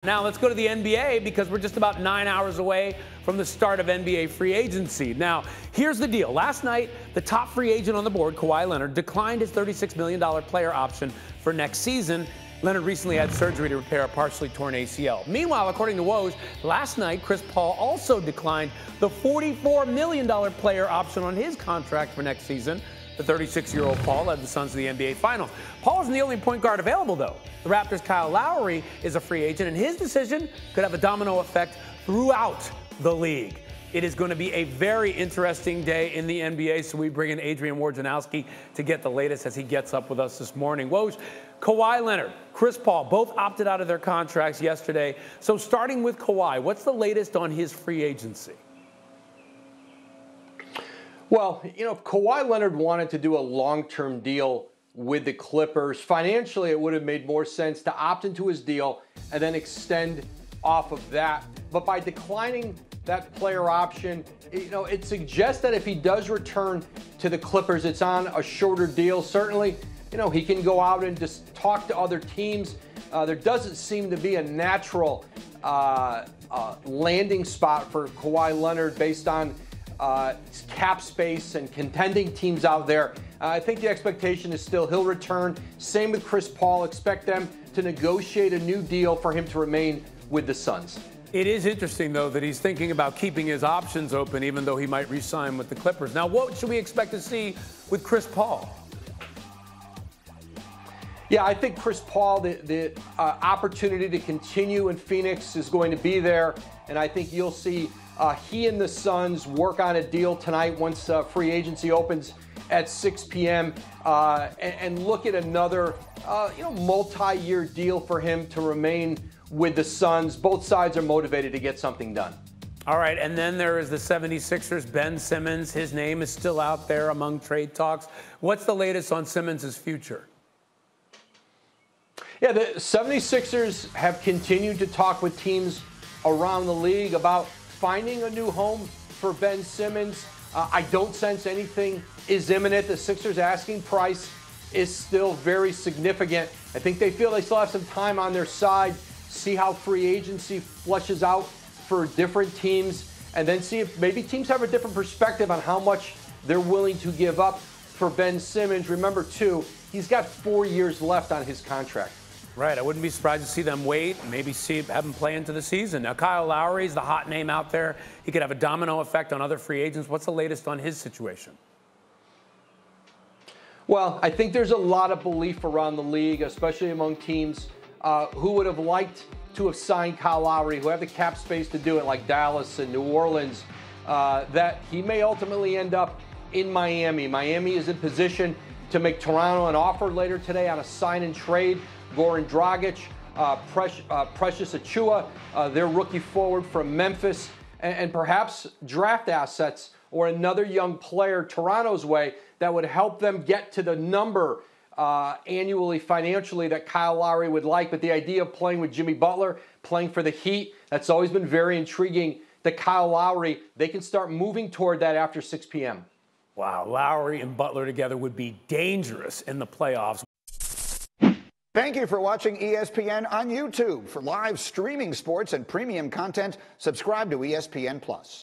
Now let's go to the NBA because we're just about 9 hours away from the start of NBA free agency. Now, here's the deal. Last night, the top free agent on the board, Kawhi Leonard, declined his $36 million player option for next season. Leonard recently had surgery to repair a partially torn ACL. Meanwhile, according to Woj, last night, Chris Paul also declined the $44 million player option on his contract for next season. The 36-year-old Paul led the Suns to the NBA Finals. Paul isn't the only point guard available, though. The Raptors' Kyle Lowry is a free agent, and his decision could have a domino effect throughout the league. It is going to be a very interesting day in the NBA, so we bring in Adrian Wojnarowski to get the latest as he gets up with us this morning. Woj, Kawhi Leonard, Chris Paul, both opted out of their contracts yesterday. So starting with Kawhi, what's the latest on his free agency? Well, if Kawhi Leonard wanted to do a long-term deal with the Clippers, financially it would have made more sense to opt into his deal and then extend off of that. But by declining that player option, it suggests that if he does return to the Clippers, it's on a shorter deal. Certainly, he can go out and just talk to other teams. There doesn't seem to be a natural landing spot for Kawhi Leonard based on cap space and contending teams out there. I think the expectation is still he'll return. Same with Chris Paul. Expect them to negotiate a new deal for him to remain with the Suns. It is interesting, though, that he's thinking about keeping his options open, even though he might re-sign with the Clippers. Now, what should we expect to see with Chris Paul? Yeah, I think Chris Paul, the opportunity to continue in Phoenix is going to be there, and I think you'll see he and the Suns work on a deal tonight once free agency opens at 6 p.m. And look at another, multi-year deal for him to remain with the Suns. Both sides are motivated to get something done. All right, and then there is the 76ers, Ben Simmons. His name is still out there among trade talks. What's the latest on Simmons' future? Yeah, the 76ers have continued to talk with teams around the league about finding a new home for Ben Simmons. I don't sense anything is imminent. The Sixers' asking price is still very significant. I think they feel they still have some time on their side, see how free agency flushes out for different teams, and then see if maybe teams have a different perspective on how much they're willing to give up for Ben Simmons. Remember, too, he's got 4 years left on his contract. Right, I wouldn't be surprised to see them wait, maybe have him play into the season. Now, Kyle Lowry is the hot name out there. He could have a domino effect on other free agents. What's the latest on his situation? Well, I think there's a lot of belief around the league, especially among teams who would have liked to have signed Kyle Lowry, who have the cap space to do it, like Dallas and New Orleans, that he may ultimately end up in Miami. Miami is in position to make Toronto an offer later today on a sign and trade. Goran Dragic, Precious Achiuwa, their rookie forward from Memphis, and perhaps draft assets or another young player Toronto's way that would help them get to the number annually, financially, that Kyle Lowry would like. But the idea of playing with Jimmy Butler, playing for the Heat, that's always been very intriguing to Kyle Lowry. They can start moving toward that after 6 p.m. Wow, Lowry and Butler together would be dangerous in the playoffs. Thank you for watching ESPN on YouTube. For live streaming sports and premium content, subscribe to ESPN+.